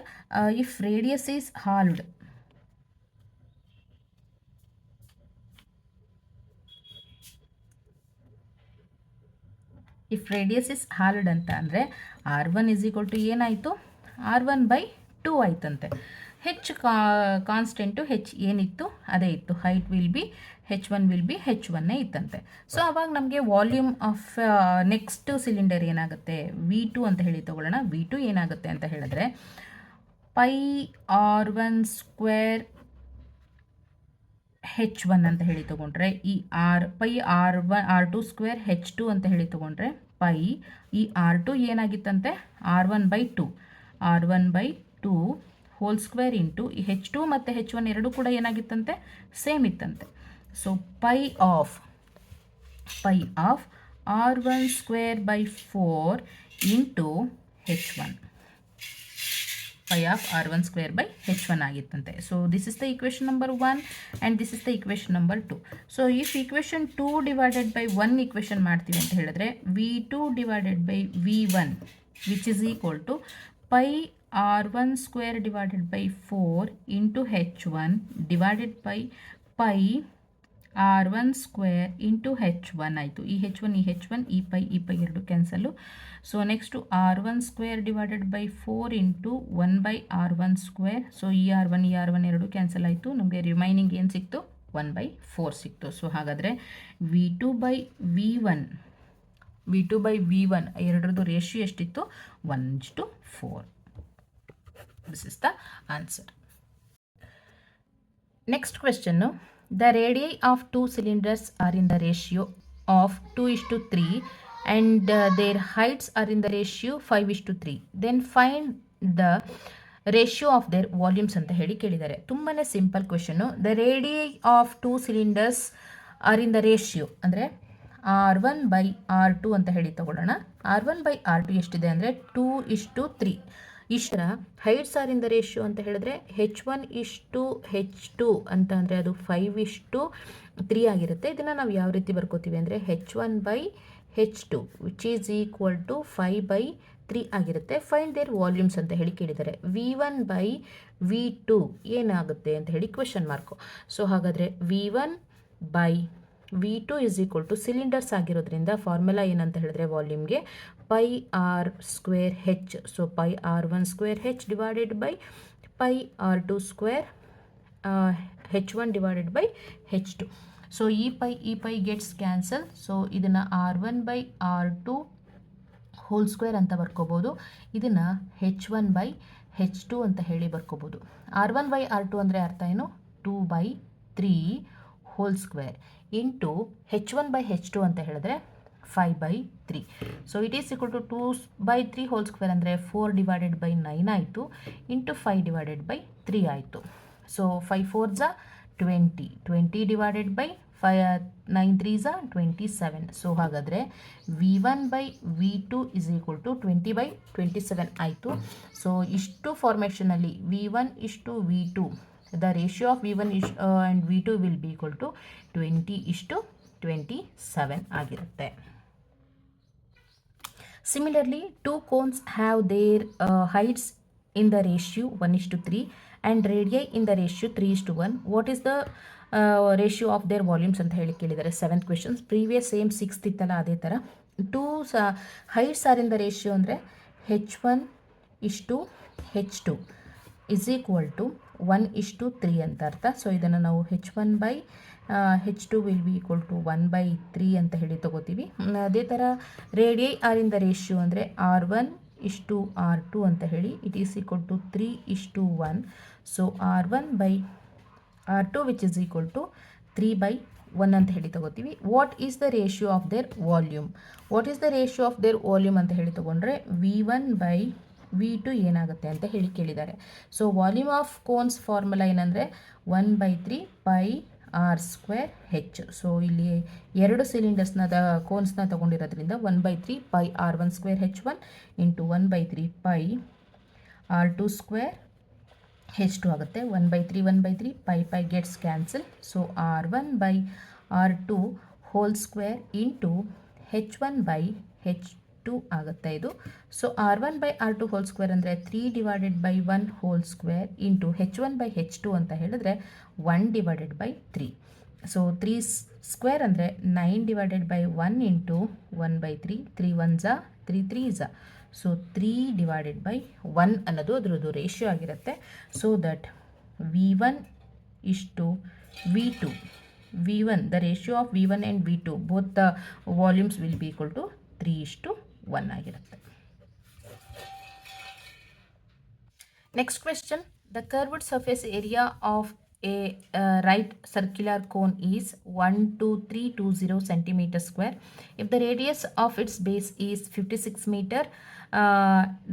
ಇಫ್ ರೇಡಿಯಸ್ ಈಸ್ ಹಾಲ್ವ್ಡ್, ಅಂತ ಅಂದರೆ R1 ಇಸ್ ಈಕ್ವಲ್ ಟು ಏನಾಯಿತು? R1/2 ಆಯ್ತಂತೆ. ಹೆಚ್ ಕಾನ್ಸ್ಟೆಂಟು ಹೆಚ್ ಏನಿತ್ತು ಅದೇ ಇತ್ತು. Height will be H1 H1 ಇತ್ತಂತೆ. ಸೊ ಅವಾಗ ನಮಗೆ ವಾಲ್ಯೂಮ್ ಆಫ್ ನೆಕ್ಸ್ಟ್ ಸಿಲಿಂಡರ್ ಏನಾಗುತ್ತೆ V2 ಅಂತ ಹೇಳಿ ತಗೊಳ್ಳೋಣ. V2 ಏನಾಗುತ್ತೆ ಅಂತ ಹೇಳಿದ್ರೆ ಪೈ R1 ಸ್ಕ್ವೇರ್ H1 ಅಂತ ಹೇಳಿ ತೊಗೊಂಡ್ರೆ ಈ ಪೈ R2 ಸ್ಕ್ವೇರ್ H2 ಅಂತ ಹೇಳಿ ತೊಗೊಂಡ್ರೆ ಪೈ ಈ R2 ಏನಾಗಿತ್ತಂತೆ R1/2 hole square into ಈ H2 ಮತ್ತು H1 ಎರಡೂ ಕೂಡ ಏನಾಗಿತ್ತಂತೆ ಸೇಮ್ ಇತ್ತಂತೆ. So pi of R1 square by 4 into H1. Pi of R1 square by H1 ಆಗಿತ್ತಂತೆ. So this is the equation number 1 and this is the equation number 2. So if equation 2 divided by 1 equation ಮಾಡ್ತೀವಿ ಅಂತ ಹೇಳಿದ್ರೆ V2 divided by V1 which is equal to pi R1 square divided by 4 into H1 divided by pi R1 square into H1 ಆಯಿತು. ಈ H1 ಈ pi ಎರಡು cancel. So next R1 square divided by 4 into 1/R1 square. So ಈ R1 ಎರಡು cancel ಆಯಿತು. ನಮಗೆ remaining ಏನು ಸಿಕ್ತು? 1/4 ಸಿಕ್ತು. ಸೊ ಹಾಗಾದರೆ V2/V1 ಎರಡರದ್ದು ರೇಷಿಯೋ ಎಷ್ಟಿತ್ತು? 1:4. This is the answer. Next question, the radii of two cylinders are in the ratio of 2:3 and their heights are in the ratio 5:3. Then find the ratio of their volumes ಅಂತ ಹೇಳಿ ಕೇಳಿದ್ದಾರೆ. ತುಂಬಾ simple question. The radii of two cylinders are in the ratio ಅಂದರೆ R1/R2 ಅಂತ ಹೇಳಿ ತಗೊಳ್ಳೋಣ. R1/R2 ಎಷ್ಟಿದೆ ಅಂದರೆ 2:3. ಇಷ್ಟರ heights are in the ratio ಅಂತ ಹೇಳಿದ್ರೆ H1:H2 ಅಂತ ಅಂದರೆ ಅದು 5:3 ಆಗಿರುತ್ತೆ. ಇದನ್ನು ನಾವು ಯಾವ ರೀತಿ ಬರ್ಕೋತೀವಿ ಅಂದರೆ H1/H2 which is equal to 5/3 ಆಗಿರುತ್ತೆ. ಫೈಂಡ್ ದೇರ್ ವಾಲ್ಯೂಮ್ಸ್ ಅಂತ ಹೇಳಿ ಕೇಳಿದ್ದಾರೆ. V1/V2 ಏನಾಗುತ್ತೆ ಅಂತ ಹೇಳಿ ಕ್ವೆಶನ್ ಮಾರ್ಕು. ಸೊ ಹಾಗಾದರೆ V1/V2 is equal to cylinders ಆಗಿರೋದ್ರಿಂದ ಫಾರ್ಮುಲಾ ಏನಂತ ಹೇಳಿದ್ರೆ ವಾಲ್ಯೂಮ್ಗೆ pi R square H. So pi R1 square H divided by pi R2 square H1 divided by H2. So ಈ ಪೈ ಗೆಟ್ಸ್ ಕ್ಯಾನ್ಸಲ್. ಸೊ ಇದನ್ನು R1/R2 whole square ಅಂತ ಬರ್ಕೋಬೋದು. ಇದನ್ನು h1/h2 ಅಂತ ಹೇಳಿ ಬರ್ಕೋಬೋದು. r1/r2 ಅಂದರೆ ಅರ್ಥ ಏನು? 2/3 ಹೋಲ್ ಸ್ಕ್ವೇರ್ ಇಂಟು h1/h2 ಅಂತ ಹೇಳಿದ್ರೆ 5/3. So it is equal to 2/3 whole square ಅಂದರೆ 4/9 ಆಯಿತು ಇಂಟು 5/3 ಆಯಿತು. So 5 4s 20, 20/5 9 3s 27. ಸೊ ಹಾಗಾದರೆ v1/v2 ಇಸ್ ಈಕ್ವಲ್ ಟು 20/27 ಆಯಿತು. ಸೊ ಇಷ್ಟು ಫಾರ್ಮೇಷನಲ್ಲಿ v1:v2 the ratio of v1 and v2 will be equal to 20:27 ಆಗಿರುತ್ತೆ. Similarly, two cones have their heights in the ratio 1:3 and radii in the ratio 3:1. What is the ratio of their volumes ಅಂತ ಹೇಳಿ ಕೇಳಿದ್ದಾರೆ. 7th questions. Previous same 6th ಇತ್ತಲ್ಲ ಅದೇ ಥರ. Two heights are in the ratio ಅಂದರೆ h1:h2 is equal to 1:3 ಅಂತ ಅರ್ಥ. So ಇದನ್ನು ನಾವು h1/h2 will be equal to 1/3 ಅಂತ ಹೇಳಿ ತಗೋತೀವಿ. ಅದೇ ಥರ radii are in the ratio ಅಂದರೆ r1:r2 ಅಂತ ಹೇಳಿ it is equal to 3:1. So r1/r2 which is equal to 3/1 ಅಂತ ಹೇಳಿ ತಗೋತೀವಿ. What is the ratio of their volume? What is the ratio of their volume ಅಂತ ಹೇಳಿ ತಗೊಂಡ್ರೆ v1/v2 ಏನಾಗುತ್ತೆ ಅಂತ ಹೇಳಿ ಕೇಳಿದ್ದಾರೆ. So volume of cones formula ಏನಂದರೆ 1/3 πr²h. ಸೊ ಇಲ್ಲಿ ಎರಡು ಸಿಲಿಂಡರ್ಸ್ನ ಕೋನ್ಸ್ನ ತೊಗೊಂಡಿರೋದ್ರಿಂದ 1/3 πr1²h1 ಇಂಟು 1/3 πr2²h2 ಆಗುತ್ತೆ. 1/3 π gets cancel. So r1/r2 whole square into h1/h2 ಆಗುತ್ತೆ ಇದು. ಸೊ r1/r2 ಹೋಲ್ ಸ್ಕ್ವೇರ್ ಅಂದರೆ 3/1 ಹೋಲ್ ಸ್ಕ್ವೇರ್ ಇಂಟು h1/h2 ಅಂತ ಹೇಳಿದ್ರೆ 1/3. ಸೊ 3 ಸ್ಕ್ವೇರ್ ಅಂದರೆ 9/1 ಇಂಟು 1/3. 3 1s 3 3s. ಸೊ 3/1 ಅನ್ನೋದು ಅದರದ್ದು ರೇಷಿಯೋ ಆಗಿರುತ್ತೆ. So that v1:v2 v1 the ratio of v1 and v2 both the volumes will be equal to 3:1 ಆಗಿರುತ್ತೆ. Next question, the curved surface area of a right circular cone is 12320 centimeter square. If the radius of its base is 56 meter,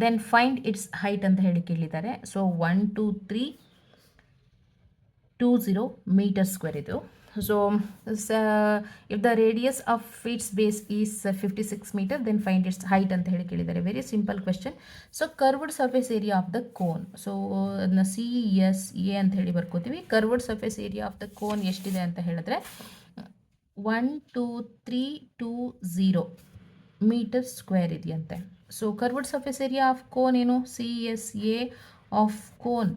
then find its height ಅಂತ ಹೇಳಿ ಕೇಳಿದ್ದಾರೆ. So 12320 metre square ಇದು. So if the radius of its base is 56 meter, then find its height ಅಂತ ಹೇಳಿ ಕೇಳಿದ್ದಾರೆ. Very simple question. So curved surface area of the cone, so ಅದನ್ನ CSA ಅಂತ ಹೇಳಿ ಬರ್ಕೋತೀವಿ. Curved surface area of the cone ಎಷ್ಟಿದೆ ಅಂತ ಹೇಳಿದ್ರೆ 12320 ಮೀಟರ್ ಸ್ಕ್ವೇರ್ ಇದೆಯಂತೆ. So curved surface area of cone ಏನು? CSA of cone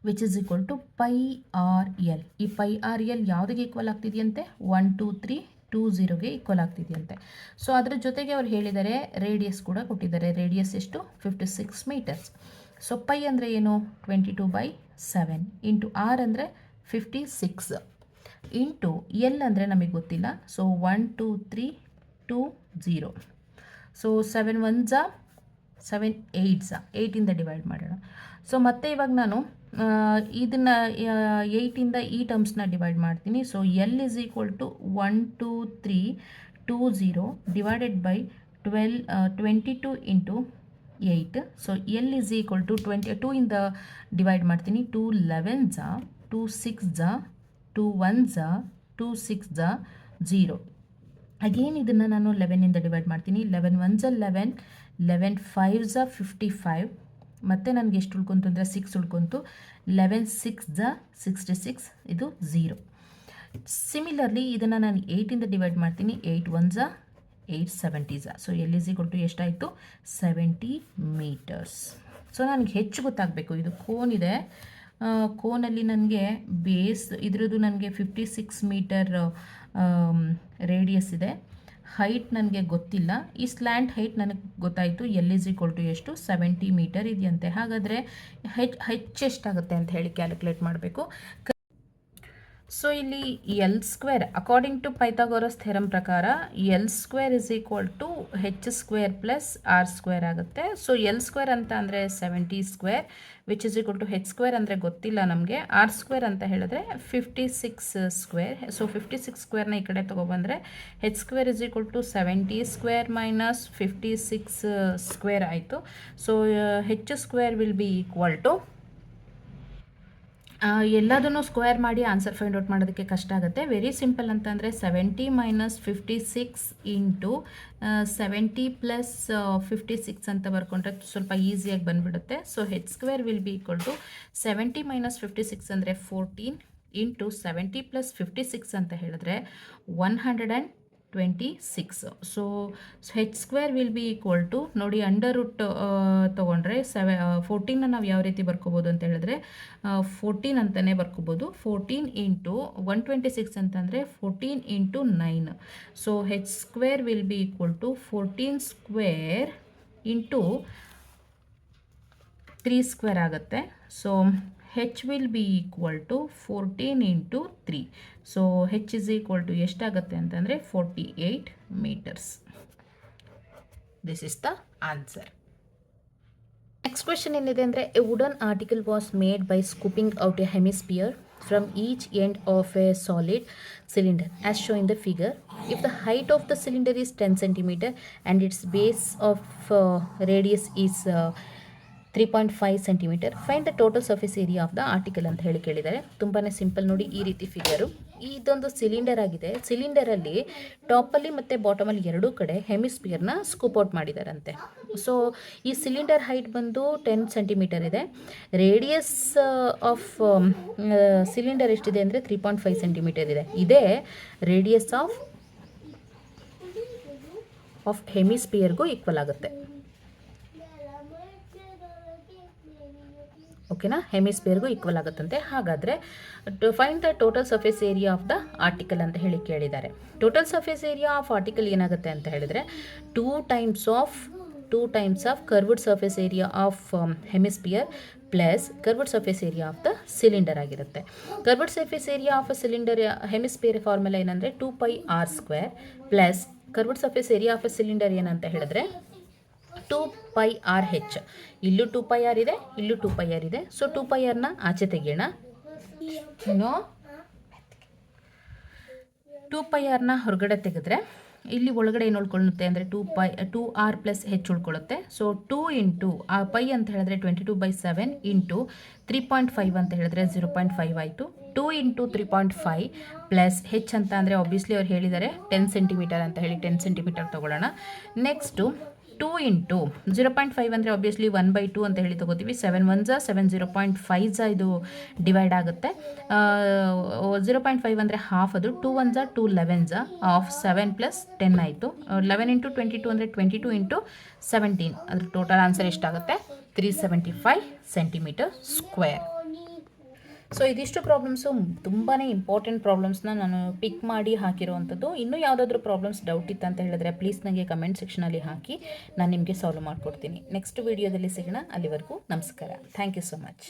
which is equal to πRL. ಈ πRL ಯಾವುದಕ್ಕೆ ಈಕ್ವಲ್ ಆಗ್ತಿದೆಯಂತೆ? 12320ಗೆ ಈಕ್ವಲ್ ಆಗ್ತಿದೆಯಂತೆ. ಸೊ ಅದರ ಜೊತೆಗೆ ಅವ್ರು ಹೇಳಿದ್ದಾರೆ ರೇಡಿಯಸ್ ಕೂಡ ಕೊಟ್ಟಿದ್ದಾರೆ. ರೇಡಿಯಸ್ ಎಷ್ಟು? 56 ಮೀಟರ್ಸ್. ಸೊ ಪೈ ಅಂದರೆ ಏನು? 22/7 ಇಂಟು ಆರ್ ಅಂದರೆ 56 ಇಂಟು ಎಲ್ ಅಂದರೆ ನಮಗೆ ಗೊತ್ತಿಲ್ಲ. ಸೊ 12320. ಸೊ 7 1s 7 8s 8ಇಂದ ಡಿವೈಡ್ ಮಾಡೋಣ. ಸೊ ಮತ್ತೆ ಇವಾಗ ನಾನು ಇದನ್ನು 8ಇಂದ ಈ ಟರ್ಮ್ಸ್ನ ಡಿವೈಡ್ ಮಾಡ್ತೀನಿ. So L is equal to 12320 divided by 22 into 8. So L is equal to 22 ಇಂದ ಡಿವೈಡ್ ಮಾಡ್ತೀನಿ. 2 11s 2 6s 2 1s 2 6s 0. Again ಇದನ್ನು ನಾನು 11ಇಂದ ಡಿವೈಡ್ ಮಾಡ್ತೀನಿ. 11 1s 11 11 5s 55. ಮತ್ತು ನನಗೆ ಎಷ್ಟು ಉಳ್ಕೊಂತು ಅಂದರೆ 6 ಉಳ್ಕೊಂತು. 11 6s 66. ಇದು 0. ಸಿಮಿಲರ್ಲಿ ಇದನ್ನು ನಾನು 8ಇಂದ ಡಿವೈಡ್ ಮಾಡ್ತೀನಿ. 8 1s 8 70s. So L is equal to ಎಷ್ಟಾಯಿತು? 70 ಮೀಟರ್ಸ್. ಸೊ ನನಗೆ ಹೆಚ್ಚು ಗೊತ್ತಾಗಬೇಕು. ಇದು ಕೋನ್ ಇದೆ. ಕೋನಲ್ಲಿ ನನಗೆ ಬೇಸ್ ಇದ್ರದ್ದು ನನಗೆ 56 ಮೀಟರ್ ರೇಡಿಯಸ್ ಇದೆ. ಹೈಟ್ ನನಗೆ ಗೊತ್ತಿಲ್ಲ. ಈ ಸ್ಲ್ಯಾಂಟ್ ಹೈಟ್ ನನಗೆ ಗೊತ್ತಾಯಿತು. ಎಲ್ ಇಸ್ ಈಕ್ವಲ್ ಟು ಎಷ್ಟು? 70 ಮೀಟರ್ ಇದೆಯಂತೆ. ಹಾಗಾದರೆ ಹೆಚ್ಚು ಎಷ್ಟಾಗುತ್ತೆ ಅಂತ ಹೇಳಿ ಕ್ಯಾಲ್ಕುಲೇಟ್ ಮಾಡಬೇಕು. ಸೊ ಇಲ್ಲಿ L square according to Pythagoras theorem ಪ್ರಕಾರ L square is equal to H square plus R square ಆಗುತ್ತೆ. ಸೊ ಎಲ್ ಸ್ಕ್ವೇರ್ ಅಂತ ಅಂದರೆ 70 square which is equal to H square ಅಂದರೆ ಗೊತ್ತಿಲ್ಲ ನಮಗೆ. ಆರ್ ಸ್ಕ್ವೇರ್ ಅಂತ ಹೇಳಿದ್ರೆ 56 ಸ್ಕ್ವೇರ್. ಸೊ 56 ಸ್ಕ್ವೇರ್ನ ಈ ಕಡೆ ತೊಗೊಬಂದರೆ H square is equal to 70 square minus 56 square ಆಯಿತು. So H square will be equal to ಎಲ್ಲದನ್ನು ಸ್ಕ್ವೇರ್ ಮಾಡಿ ಆನ್ಸರ್ ಫೈಂಡ್ ಔಟ್ ಮಾಡೋದಕ್ಕೆ ಕಷ್ಟ ಆಗುತ್ತೆ. ವೆರಿ ಸಿಂಪಲ್ ಅಂತಂದರೆ 70 ಮೈನಸ್ 56 ಇಂಟು 70 ಪ್ಲಸ್ 56 ಅಂತ ಬರ್ಕೊಂಡ್ರೆ ಸ್ವಲ್ಪ ಈಸಿಯಾಗಿ ಬಂದುಬಿಡುತ್ತೆ. So H square will be equal to 70 minus 56 ಅಂದರೆ 14 ಇಂಟು 70 ಪ್ಲಸ್ 56 ಅಂತ ಹೇಳಿದ್ರೆ 126. So H square will be equal to ನೋಡಿ ಅಂಡರ್ ರೂಟ್ ತೊಗೊಂಡ್ರೆ 14ನ ನಾವು ಯಾವ ರೀತಿ ಬರ್ಕೋಬೋದು ಅಂತ ಹೇಳಿದ್ರೆ 14 ಅಂತಲೇ ಬರ್ಕೋಬೋದು. 14 ಇಂಟು 126 ಅಂತಂದರೆ 14 into 9. So H square will be equal to 14 square into 3 square ಆಗುತ್ತೆ. So H will be equal to 14 into 3. So H is equal to ಎಷ್ಟಾಗುತ್ತೆ ಅಂತಂದರೆ 48 metres. This is the answer. Next question ಏನಿದೆ ಅಂದರೆ a wooden article was made by scooping out a hemisphere from each end of a solid cylinder as shown in the figure. If the height of the cylinder is 10 cm and its base of radius is 3.5 cm, find the total surface area of the article ಅಂತ ಹೇಳಿ ಕೇಳಿದ್ದಾರೆ. ತುಂಬಾ simple ನೋಡಿ, ಈ ರೀತಿ figure. ಇದೊಂದು cylinder ಆಗಿದೆ. ಸಿಲಿಂಡರಲ್ಲಿ ಟಾಪಲ್ಲಿ ಮತ್ತು ಬಾಟಮಲ್ಲಿ ಎರಡೂ ಕಡೆ ಹೆಮಿಸ್ಪಿಯರ್ನ ಸ್ಕೂಪ್ ಔಟ್ ಮಾಡಿದಾರಂತೆ. ಸೊ ಈ ಸಿಲಿಂಡರ್ ಹೈಟ್ ಬಂದು 10 ಸೆಂಟಿಮೀಟರ್ ಇದೆ. ರೇಡಿಯಸ್ ಆಫ್ ಸಿಲಿಂಡರ್ ಎಷ್ಟಿದೆ ಅಂದರೆ 3.5 ಸೆಂಟಿಮೀಟರ್ ಇದೆ. ಇದೇ ರೇಡಿಯಸ್ ಆಫ್ ಹೆಮಿಸ್ಪಿಯರ್ಗೂ ಈಕ್ವಲ್ ಆಗುತ್ತೆ. ಓಕೆನಾ, ಹೆಮಿಸ್ಪಿಯರ್ಗೂ ಈಕ್ವಲ್ ಆಗುತ್ತಂತೆ. ಹಾಗಾದರೆ find the total surface area of the article ಅಂತ ಹೇಳಿ ಕೇಳಿದ್ದಾರೆ. Total surface area of article ಏನಾಗುತ್ತೆ ಅಂತ ಹೇಳಿದರೆ 2 times of curved surface area of hemisphere plus curved surface area of the cylinder ಆಗಿರುತ್ತೆ. Curved surface area of a cylinder hemisphere formula ಏನಂದರೆ 2πr² plus curved surface area of a cylinder ಏನಂತ ಹೇಳಿದ್ರೆ 2πrh. ಇಲ್ಲೂ 2πr ಇದೆ, ಇಲ್ಲೂ 2πr ಇದೆ. So 2πrನ ಆಚೆ ತೆಗೆಯೋಣ. 2πrನ ಹೊರಗಡೆ ತೆಗೆದ್ರೆ ಇಲ್ಲಿ ಒಳಗಡೆ ಏನು ಉಳ್ಕೊಳ್ಳುತ್ತೆ ಅಂದರೆ 2r ಪ್ಲಸ್ ಹೆಚ್ ಉಳ್ಕೊಳ್ಳುತ್ತೆ. ಸೊ 2 ಇಂಟು ಪೈ ಅಂತ ಹೇಳಿದ್ರೆ 22/7 ಇಂಟು 3.5 ಅಂತ ಹೇಳಿದ್ರೆ 0.5 ಆಯಿತು. 2 ಇಂಟು 3.5 ಪ್ಲಸ್ ಹೆಚ್ ಅಂತ ಅಂದರೆ ಆಬ್ವಿಯಸ್ಲಿ ಅವ್ರು ಹೇಳಿದ್ದಾರೆ 10 ಸೆಂಟಿಮೀಟರ್ ಅಂತ ಹೇಳಿ 10 ಸೆಂಟಿಮೀಟರ್ ತೊಗೊಳ್ಳೋಣ. ನೆಕ್ಸ್ಟು 2 ಇಂಟು 0.5 ಅಂದರೆ ಆಬ್ವಿಯಸ್ಲಿ 1/2 ಅಂತ ಹೇಳಿ ತೊಗೋತೀವಿ. 7 1 7 0.5 ಇದು ಡಿವೈಡ್ ಆಗುತ್ತೆ. 0.5 ಅಂದರೆ ಹಾಫ್, ಅದು 2 1 2 11 ಆಫ್ 7 ಪ್ಲಸ್ 10 ಆಯಿತು. 11 ಇಂಟು 22 ಅಂದರೆ 22 ಇಂಟು 17. ಅದ್ರ ಟೋಟಲ್ ಆನ್ಸರ್ ಎಷ್ಟಾಗುತ್ತೆ 375 ಸೆಂಟಿಮೀಟರ್ ಸ್ಕ್ವೇರ್. ಸೊ ಇದಿಷ್ಟು ಪ್ರಾಬ್ಲಮ್ಸು ತುಂಬಾ ಇಂಪಾರ್ಟೆಂಟ್ ಪ್ರಾಬ್ಲಮ್ಸ್ನ ನಾನು ಪಿಕ್ ಮಾಡಿ ಹಾಕಿರೋವಂಥದ್ದು. ಇನ್ನೂ ಯಾವುದಾದ್ರೂ ಪ್ರಾಬ್ಲಮ್ಸ್ ಡೌಟ್ ಇತ್ತು ಅಂತ ಹೇಳಿದ್ರೆ ಪ್ಲೀಸ್ ನನಗೆ ಕಮೆಂಟ್ ಸೆಕ್ಷನಲ್ಲಿ ಹಾಕಿ, ನಾನು ನಿಮಗೆ ಸಾಲ್ವ್ ಮಾಡಿಕೊಡ್ತೀನಿ. ನೆಕ್ಸ್ಟ್ ವೀಡಿಯೋದಲ್ಲಿ ಸಿಗೋಣ. ಅಲ್ಲಿವರೆಗೂ ನಮಸ್ಕಾರ. Thank you so much.